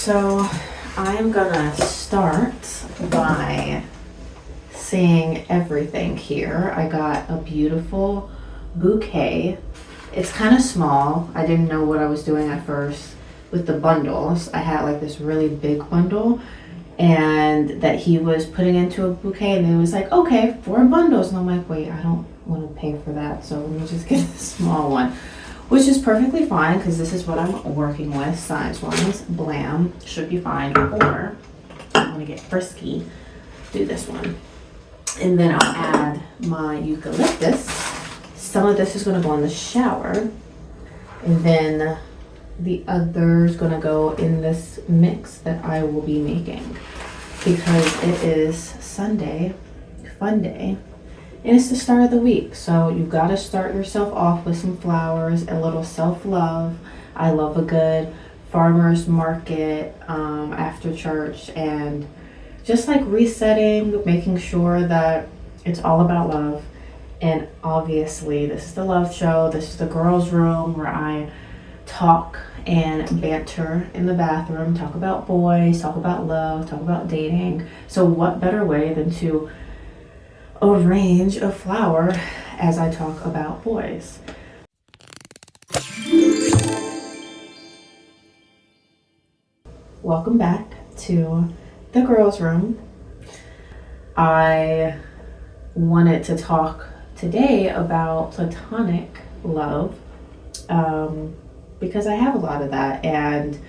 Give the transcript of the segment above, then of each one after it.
So I am gonna start by saying everything here. I got a beautiful bouquet. It's kind of small. I didn't know what I was doing at first with the bundles. I had like this really big bundle and that he was putting into a bouquet, and he was like, okay, 4 bundles. And I'm like, wait, I don't want to pay for that, so let me just get a small one, which is perfectly fine because this is what I'm working with size wise. Blam, should be fine. Or I want to get frisky, do this one, and then I'll add my eucalyptus. Some of this is going to go in the shower, and then the other is going to go in this mix that I will be making because it is Sunday, fun day, and it's the start of the week. So you've got to start yourself off with some flowers, a little self-love. I love a good farmer's market after church, and just like resetting, making sure that it's all about love. And obviously this is the love show. This is the girls' room where I talk and banter in the bathroom, talk about boys, talk about love, talk about dating. So what better way than to arrange a flower as I talk about boys. Welcome back to the girls' room. I wanted to talk today about platonic love because I have a lot of that, and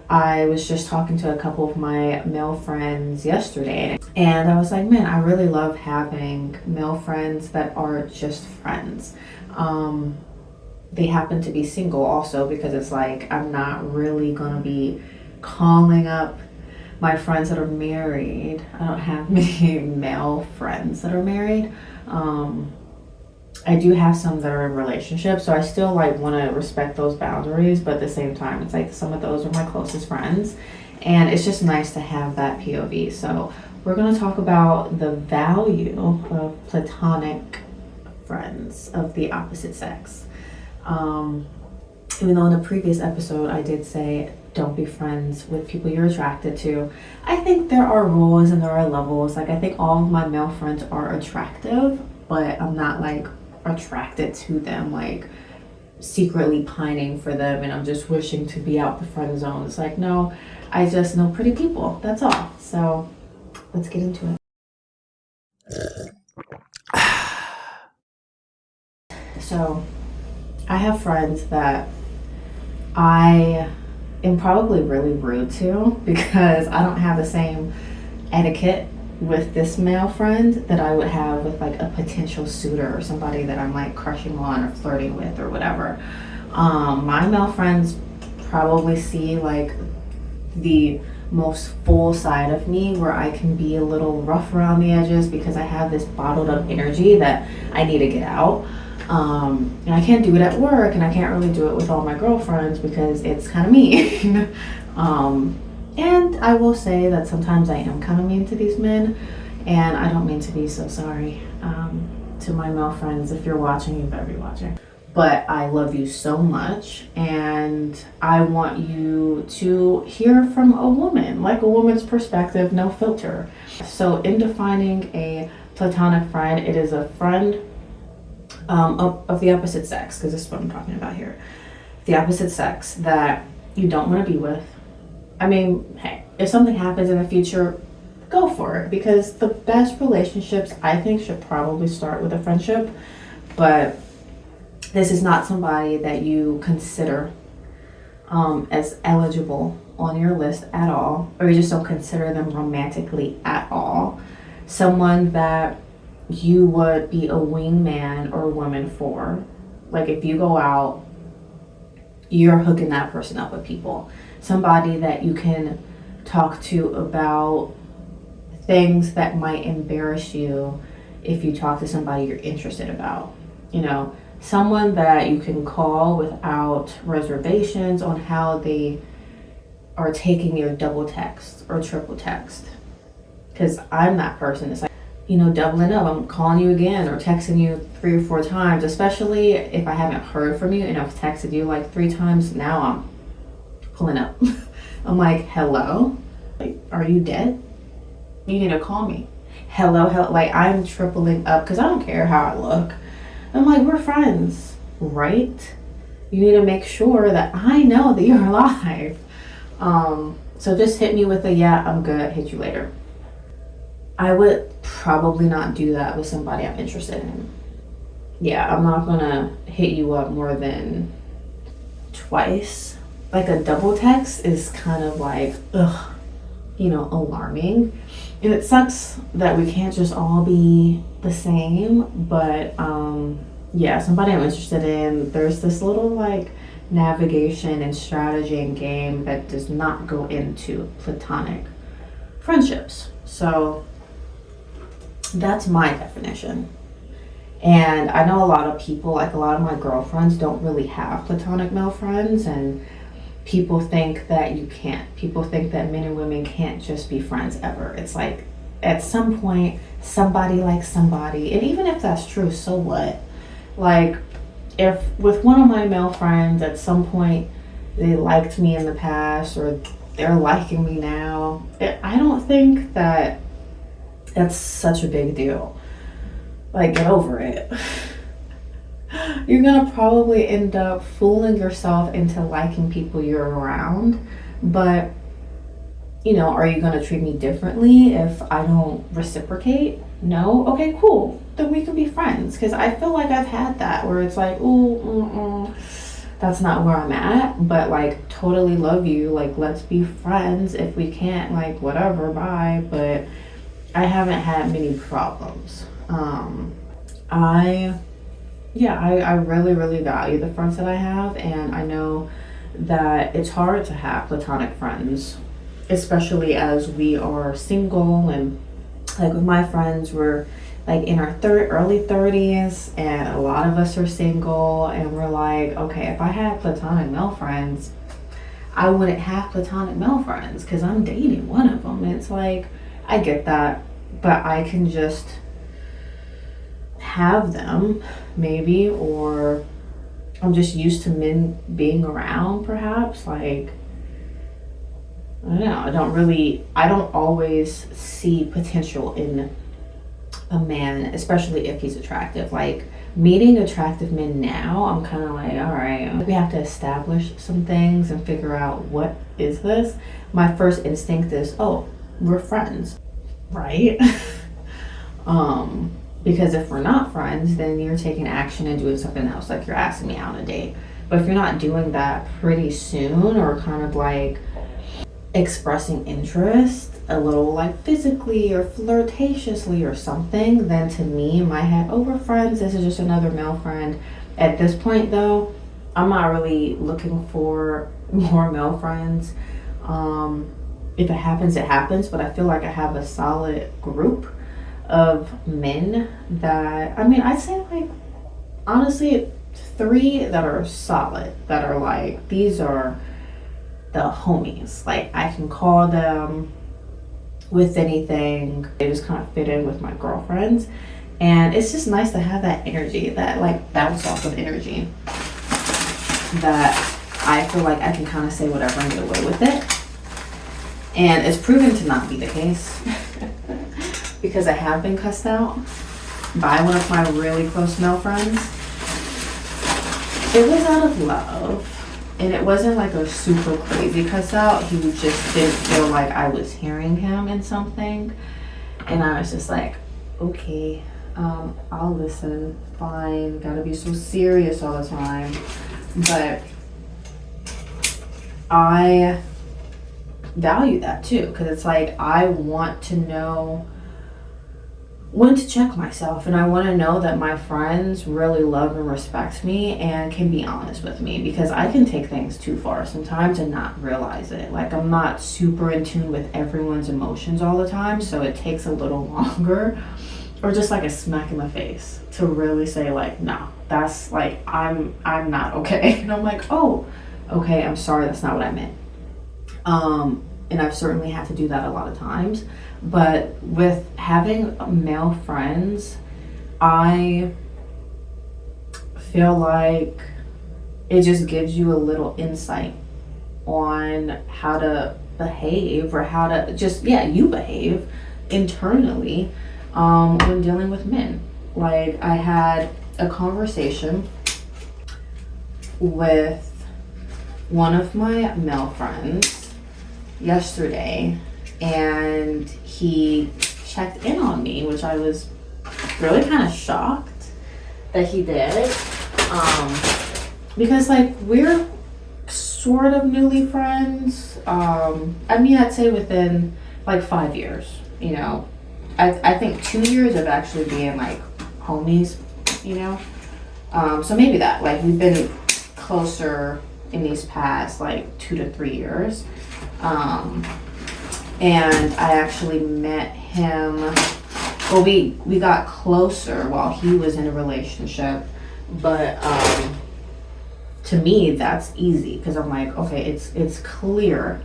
I was just talking to a couple of my male friends yesterday, and I was like, man, I really love having male friends that are just friends. They happen to be single also, because it's like I'm not really gonna be calling up my friends that are married. I don't have many male friends that are married. I do have some that are in relationships, so I still like want to respect those boundaries, but at the same time, it's like some of those are my closest friends, and it's just nice to have that POV. So we're going to talk about the value of platonic friends of the opposite sex. Even though in the previous episode I did say don't be friends with people you're attracted to, I think there are rules and there are levels. Like, I think all of my male friends are attractive, but I'm not like attracted to them, like secretly pining for them and I'm just wishing to be out the friend zone. It's like, no, I just know pretty people, that's all. So let's get into it. So I have friends that I am probably really rude to because I don't have the same etiquette with this male friend that I would have with like a potential suitor or somebody that I'm like crushing on or flirting with or whatever. My male friends probably see like the most full side of me, where I can be a little rough around the edges because I have this bottled up energy that I need to get out. And I can't do it at work, and I can't really do it with all my girlfriends because it's kind of mean. And I will say that sometimes I am kind of mean to these men, and I don't mean to be, so sorry to my male friends. If you're watching, you better be watching. But I love you so much, and I want you to hear from a woman, like a woman's perspective, no filter. So in defining a platonic friend, it is a friend of the opposite sex, because this is what I'm talking about here. The opposite sex that you don't want to be with. I mean, hey, if something happens in the future, go for it, because the best relationships, I think, should probably start with a friendship. But this is not somebody that you consider as eligible on your list at all, or you just don't consider them romantically at all. Someone that you would be a wingman or woman for. Like, if you go out, you're hooking that person up with people. Somebody that you can talk to about things that might embarrass you if you talk to somebody you're interested about. You know, someone that you can call without reservations on how they are taking your double text or triple text. Because I'm that person. It's like, you know, doubling up. I'm calling you again or texting you 3 or 4 times, especially if I haven't heard from you and I've texted you like 3 times. Now I'm pulling up. I'm like, hello? Like, are you dead? You need to call me. Hello. Like, I'm tripling up because I don't care how I look. I'm like, we're friends, right? You need to make sure that I know that you're alive. So just hit me with a, yeah, I'm good, hit you later. I would probably not do that with somebody I'm interested in. Yeah, I'm not gonna hit you up more than twice. Like a double text is kind of like, ugh, alarming. And it sucks that we can't just all be the same, but yeah, somebody I'm interested in, there's this little like navigation and strategy and game that does not go into platonic friendships. So that's my definition. And I know a lot of people, like a lot of my girlfriends, don't really have platonic male friends, and people think that you can't. People think that men and women can't just be friends ever. It's like at some point, somebody likes somebody, and even if that's true, so what? Like, if with one of my male friends at some point they liked me in the past or they're liking me now, I don't think that that's such a big deal. Like, get over it. You're gonna probably end up fooling yourself into liking people you're around, but are you gonna treat me differently if I don't reciprocate? No? Okay, cool. Then we can be friends. Because I feel like I've had that where it's like, ooh, that's not where I'm at, but like, totally love you. Like, let's be friends. If we can't, like, whatever, bye. But I haven't had many problems. I really, really value the friends that I have, and I know that it's hard to have platonic friends, especially as we are single. And like with my friends, we're like in our early 30s, and a lot of us are single, and we're like, okay, if I had platonic male friends, I wouldn't have platonic male friends because I'm dating one of them. And it's like, I get that, but I can just have them maybe, or I'm just used to men being around perhaps. Like, I don't know, I don't always see potential in a man, especially if he's attractive. Like, meeting attractive men now, I'm kind of like, all right, we have to establish some things and figure out what is this. My first instinct is, oh, we're friends, right? Because if we're not friends, then you're taking action and doing something else, like you're asking me out on a date. But if you're not doing that pretty soon, or kind of like expressing interest a little, like physically or flirtatiously or something, then to me in my head, oh, we're friends, this is just another male friend. At this point though, I'm not really looking for more male friends. If it happens, it happens, but I feel like I have a solid group of men that, I'd say, like, honestly, 3 that are solid, that are like, these are the homies. Like, I can call them with anything. They just kind of fit in with my girlfriends, and it's just nice to have that energy, that like bounce off of energy, that I feel like I can kind of say whatever and get away with it. And it's proven to not be the case. Because I have been cussed out by one of my really close male friends. It was out of love, and it wasn't like a super crazy cuss out. He just didn't feel like I was hearing him in something, and I was just like, okay, I'll listen, fine, gotta be so serious all the time. But I value that too, because it's like, I want to know when to check myself, and I want to know that my friends really love and respect me and can be honest with me, because I can take things too far sometimes and not realize it. Like, I'm not super in tune with everyone's emotions all the time, so it takes a little longer, or just like a smack in the face, to really say like, no, that's like, I'm not okay. And I'm like, oh, okay, I'm sorry, that's not what I meant. And I've certainly had to do that a lot of times. But with having male friends, I feel like it just gives you a little insight on how to behave, or how to just, yeah, you behave internally when dealing with men. Like, I had a conversation with one of my male friends yesterday, and he checked in on me, which I was really kind of shocked that he did. Because, like, we're sort of newly friends. I mean, I'd say within like 5 years, you know. I think 2 years of actually being like homies, you know. So maybe that, like, we've been closer in these past like 2 to 3 years. And I actually met him, well, we got closer while he was in a relationship, but to me that's easy, because I'm like, okay, it's clear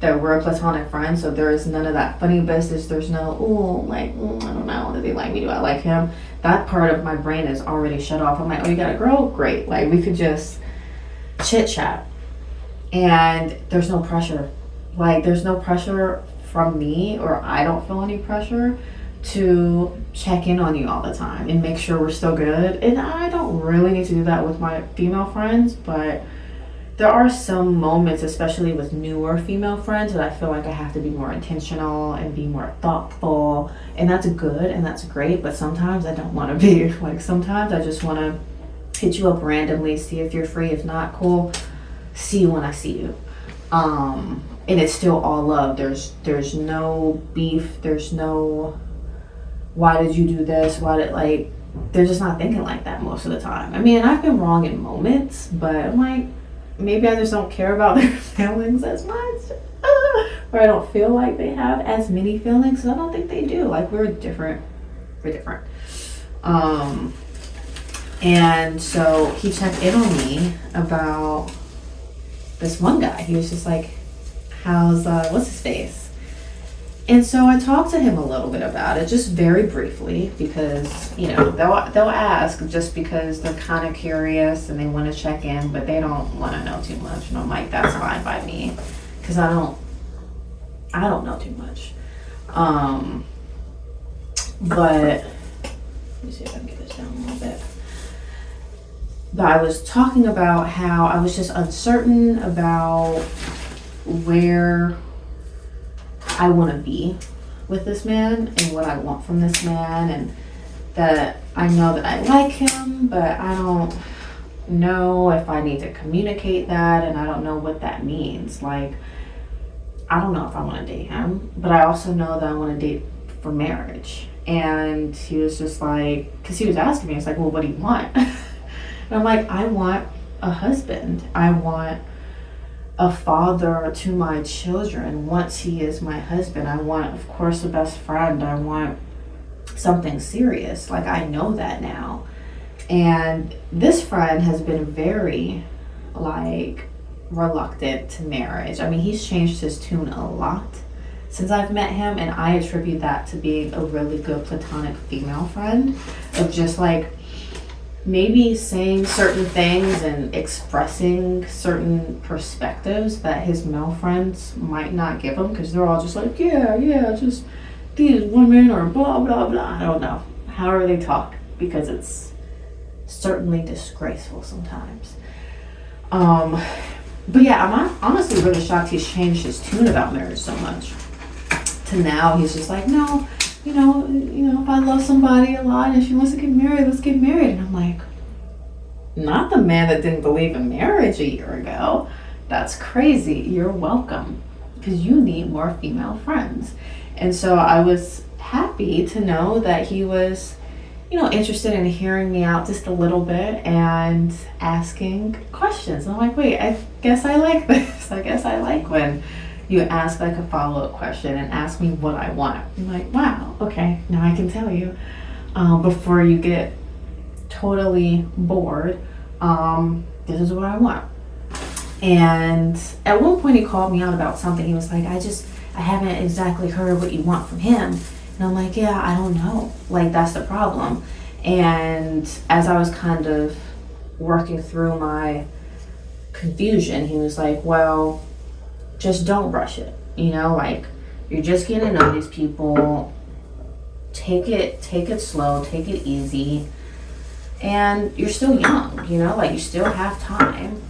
that we're a platonic friend, so there is none of that funny business. There's no, I don't know, do they like me, do I like him? That part of my brain is already shut off. I'm like, oh, you got a girl? Great. Like, we could just chit chat, and there's no pressure. Like, there's no pressure from me, or I don't feel any pressure to check in on you all the time and make sure we're still good. And I don't really need to do that with my female friends, but there are some moments, especially with newer female friends, that I feel like I have to be more intentional and be more thoughtful, and that's good and that's great. But sometimes I don't want to be. Like, sometimes I just want to hit you up randomly, see if you're free. If not, cool, see you when I see you. And it's still all love. There's no beef. There's no, why did you do this? Like, they're just not thinking like that most of the time. I mean, I've been wrong in moments, but I'm like, maybe I just don't care about their feelings as much. Or I don't feel like they have as many feelings. I don't think they do. Like, we're different. And so he checked in on me about this one guy. He was just like, how's, what's his face? And so I talked to him a little bit about it, just very briefly, because, you know, they'll ask just because they're kind of curious and they want to check in, but they don't want to know too much. And I'm like, that's fine by me, because I don't know too much. But let me see if I can get this down a little bit. But I was talking about how I was just uncertain about where I want to be with this man and what I want from this man, and that I know that I like him, but I don't know if I need to communicate that, and I don't know what that means. Like, I don't know if I want to date him, but I also know that I want to date for marriage. And he was just like, because he was asking me, it's like, well, what do you want? And I'm like, I want a husband. I want a father to my children once he is my husband. I want, of course, a best friend. I want something serious. Like, I know that now. And this friend has been very, like, reluctant to marriage. I mean, he's changed his tune a lot since I've met him, and I attribute that to being a really good platonic female friend, of just like maybe saying certain things and expressing certain perspectives that his male friends might not give him, because they're all just like, yeah, just these women or blah, blah, blah. I don't know. However they talk, because it's certainly disgraceful sometimes. But yeah, I'm honestly really shocked he's changed his tune about marriage so much. To now, he's just like, no, you know, if I love somebody a lot and she wants to get married, let's get married. And I'm like, not the man that didn't believe in marriage a year ago. That's crazy. You're welcome, because you need more female friends. And so I was happy to know that he was, interested in hearing me out just a little bit and asking questions. And I'm like, wait, I guess I like this. I guess I like when you ask like a follow-up question and ask me what I want. I'm like, wow, okay, now I can tell you before you get totally bored. This is what I want. And at one point he called me out about something. He was like, I haven't exactly heard what you want from him. And I'm like, yeah, I don't know. Like, that's the problem. And as I was kind of working through my confusion, he was like, well, just don't rush it. Like, you're just getting to know these people. Take it slow, take it easy. And you're still young, like, you still have time.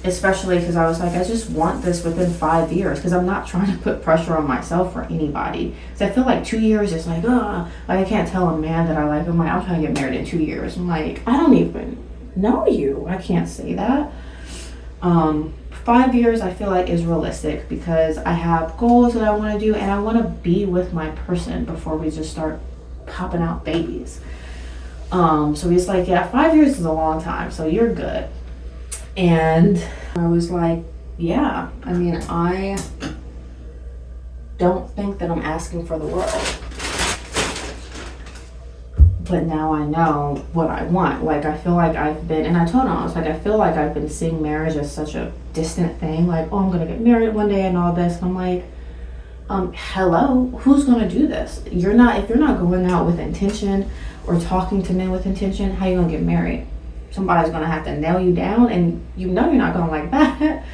Especially because I was like, I just want this within 5 years, because I'm not trying to put pressure on myself or anybody. So I feel like 2 years is like, like, I can't tell a man that I like him, like, I'm trying to get married in 2 years. I'm like, I don't even know you. I can't say that. 5 years I feel like is realistic, because I have goals that I want to do, and I want to be with my person before we just start popping out babies. So he's like, yeah, 5 years is a long time, so you're good. And I was like, yeah, I mean, I don't think that I'm asking for the world. But now I know what I want. Like, I feel like I've been, and I told him, I was like, I feel like I've been seeing marriage as such a distant thing. Like, oh, I'm going to get married one day and all this. And I'm like, hello, who's going to do this? If you're not going out with intention or talking to men with intention, how you going to get married? Somebody's going to have to nail you down, and you're not going to like that.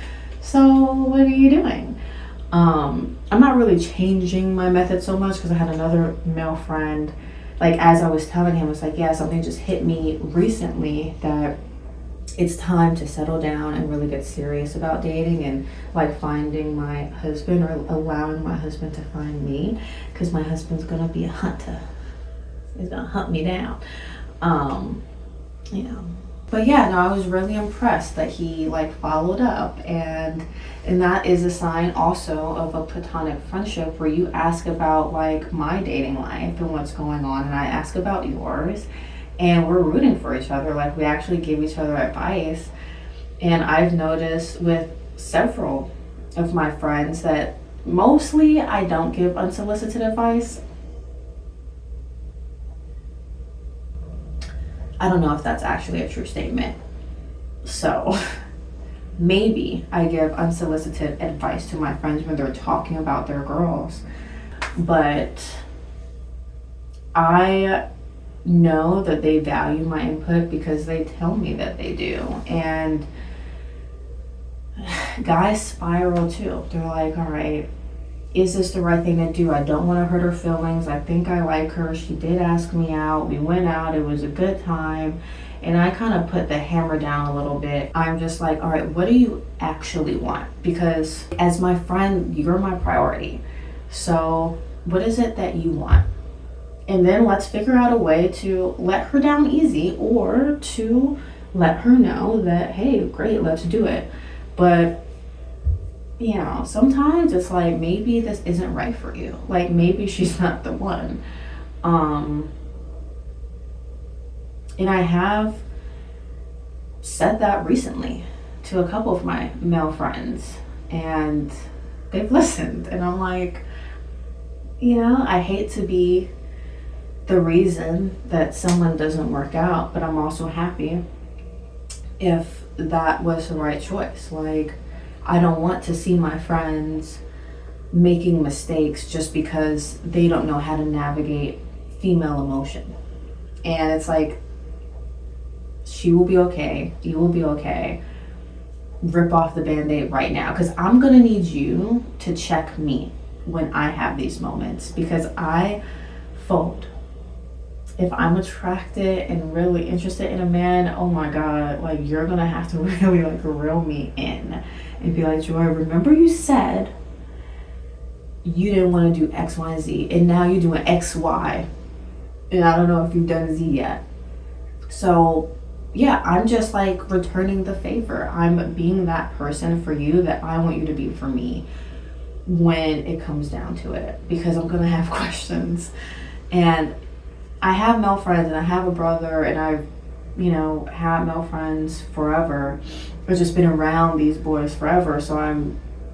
So what are you doing? I'm not really changing my method so much, because I had another male friend, like, as I was telling him, it's like, yeah, something just hit me recently that it's time to settle down and really get serious about dating, and like finding my husband, or allowing my husband to find me, because my husband's going to be a hunter. He's going to hunt me down. But yeah, no, I was really impressed that he like followed up, and that is a sign also of a platonic friendship, where you ask about like my dating life and what's going on, and I ask about yours, and we're rooting for each other. Like, we actually give each other advice. And I've noticed with several of my friends that mostly I don't give unsolicited advice. I don't know if that's actually a true statement. So maybe I give unsolicited advice to my friends when they're talking about their girls. But I know that they value my input, because they tell me that they do. And guys spiral too. They're like, all right, is this the right thing to do? I don't want to hurt her feelings. I think I like her. She did ask me out. We went out. It was a good time. And I kind of put the hammer down a little bit. I'm just like, all right, what do you actually want? Because as my friend, you're my priority. So what is it that you want? And then let's figure out a way to let her down easy, or to let her know that, hey, great, let's do it. But sometimes it's like, maybe this isn't right for you. Like, maybe she's not the one. And I have said that recently to a couple of my male friends, and they've listened. And I'm like, I hate to be the reason that someone doesn't work out, but I'm also happy if that was the right choice. Like, I don't want to see my friends making mistakes just because they don't know how to navigate female emotion. And it's like, she will be okay, you will be okay. Rip off the Band-Aid right now, because I'm gonna need you to check me when I have these moments, because I fold. If I'm attracted and really interested in a man, oh my God, like, you're gonna have to really like reel me in and be like, Joy, remember you said you didn't want to do X, Y, and Z, and now you're doing X, Y, and I don't know if you've done Z yet. So yeah, I'm just like returning the favor. I'm being that person for you that I want you to be for me when it comes down to it, because I'm gonna have questions. And I have male friends, and I have a brother, and I've had male friends forever. I've just been around these boys forever, so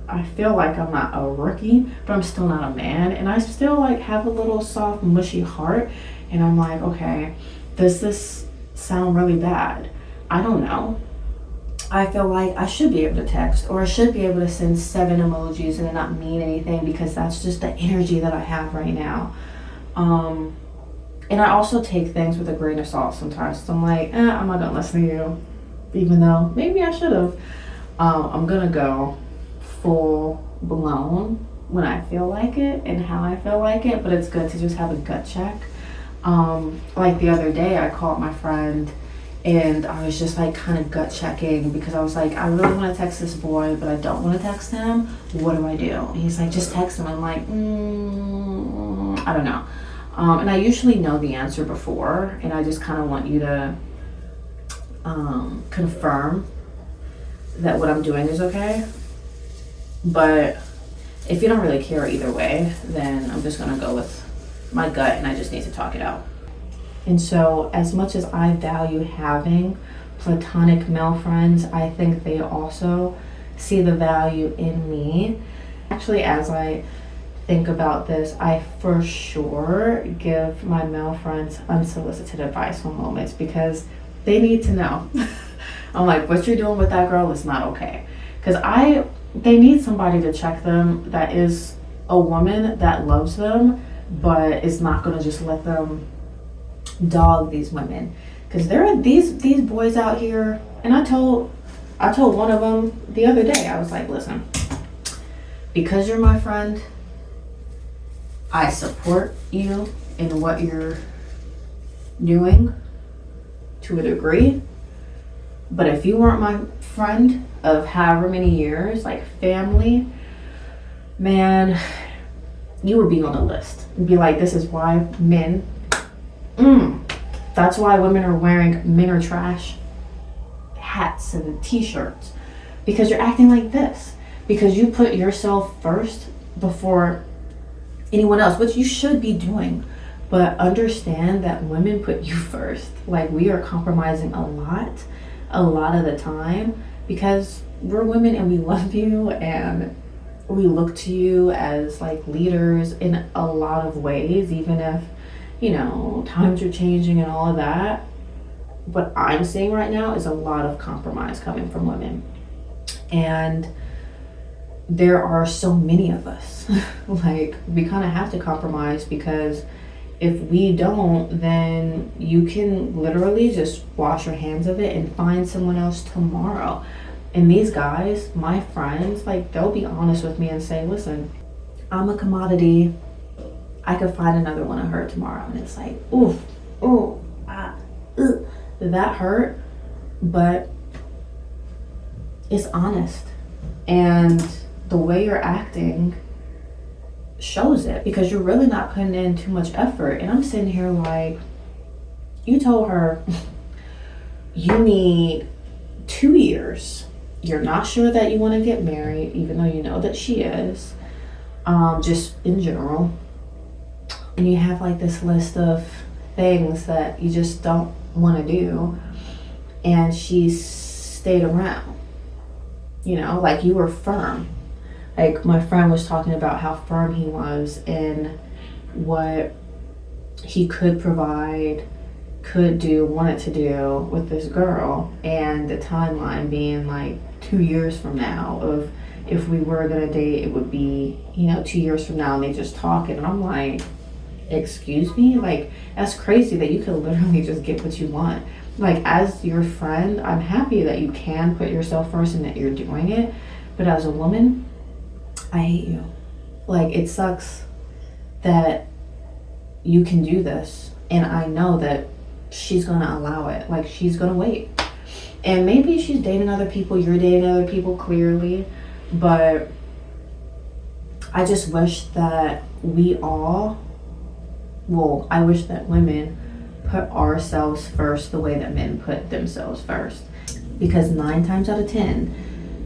I feel like I'm not a rookie, but I'm still not a man, and I still like have a little soft, mushy heart. And I'm like, okay, does this sound really bad? I don't know. I feel like I should be able to text, or I should be able to send 7 emojis and it not mean anything, because that's just the energy that I have right now. And I also take things with a grain of salt sometimes. So I'm like, I'm not gonna listen to you, even though maybe I should have. I'm gonna go full blown when I feel like it and how I feel like it, but it's good to just have a gut check. Like the other day, I called my friend and I was just like kind of gut checking because I was like, I really want to text this boy, but I don't want to text him. What do I do? And he's like, just text him. I'm like, I don't know. And I usually know the answer before, and I just kind of want you to confirm that what I'm doing is okay. But if you don't really care either way, then I'm just gonna go with my gut and I just need to talk it out. And so as much as I value having platonic male friends, I think they also see the value in me. Actually, as I think about this, I for sure give my male friends unsolicited advice on moments because they need to know. I'm like, what you're doing with that girl is not okay. Because they need somebody to check them that is a woman that loves them, but is not going to just let them dog these women. Because there are these boys out here, and I told one of them the other day, I was like, listen, because you're my friend, I support you in what you're doing to a degree. But if you weren't my friend of however many years, like family, man, you would be on the list. And be like, this is why men, that's why women are wearing men are trash hats and t-shirts. Because you're acting like this. Because you put yourself first before anyone else, which you should be doing. But understand that women put you first. Like, we are compromising a lot of the time because we're women and we love you and we look to you as like leaders in a lot of ways, even if, you know, times are changing and all of that. What I'm seeing right now is a lot of compromise coming from women. And there are so many of us. Like, we kind of have to compromise because if we don't, then you can literally just wash your hands of it and find someone else tomorrow. And these guys, my friends, like, they'll be honest with me and say, listen, I'm a commodity. I could find another one of her tomorrow. And it's like, that hurt, but it's honest. And the way you're acting shows it because you're really not putting in too much effort. And I'm sitting here like, you told her you need 2 years. You're not sure that you want to get married, even though you know that she is, just in general. And you have like this list of things that you just don't want to do. And she stayed around, you know, like you were firm. Like, my friend was talking about how firm he was in what he could provide, could do, wanted to do with this girl, and the timeline being like 2 years from now of if we were gonna date, it would be, you know, 2 years from now, and they just talking. And I'm like, excuse me? Like, that's crazy that you could literally just get what you want. Like, as your friend, I'm happy that you can put yourself first and that you're doing it, but as a woman, I hate you. Like, it sucks that you can do this, and I know that she's gonna allow it. Like, she's gonna wait. And maybe she's dating other people, you're dating other people, clearly, but I just wish that I wish that women put ourselves first the way that men put themselves first. Because 9 times out of 10,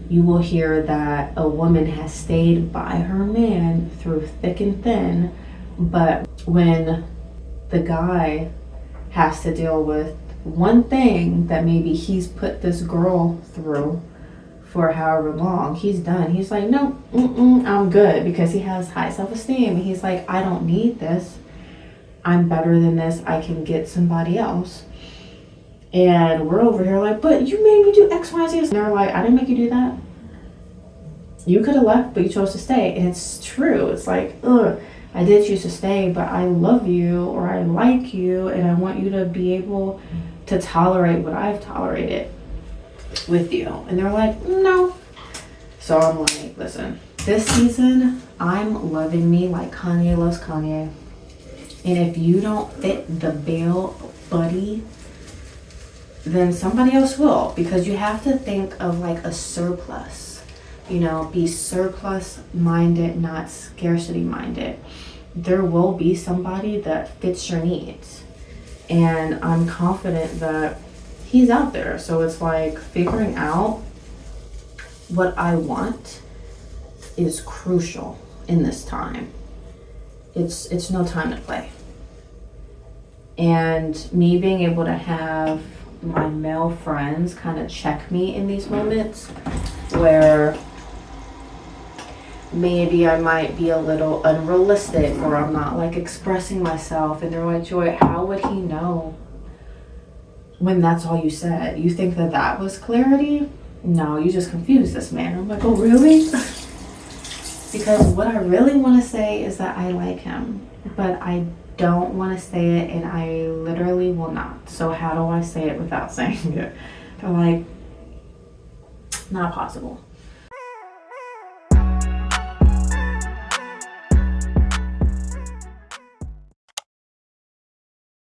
you will hear that a woman has stayed by her man through thick and thin, but when the guy has to deal with one thing that maybe he's put this girl through for however long, he's done. He's like, no, I'm good, because he has high self-esteem. He's like, I don't need this. I'm better than this. I can get somebody else. And we're over here like, but you made me do X, Y, Z. And they're like, I didn't make you do that. You could have left, but you chose to stay. And it's true. It's like, I did choose to stay, but I love you, or I like you, and I want you to be able to tolerate what I've tolerated with you. And they're like, no. So I'm like, listen, this season, I'm loving me like Kanye loves Kanye. And if you don't fit the bill, buddy, then somebody else will, because you have to think of like a surplus, you know, be surplus minded, not scarcity minded. There will be somebody that fits your needs, and I'm confident that he's out there. So it's like figuring out what I want is crucial in this time. It's no time to play. And me being able to have my male friends kind of check me in these moments where maybe I might be a little unrealistic, or I'm not like expressing myself, and they're like, Joy, how would he know when that's all you said? You think that that was clarity? No, you just confused this man. I'm like, oh really? Because what I really want to say is that I like him, but I don't want to say it, and I literally will not. So how do I say it without saying it? They're like, not possible.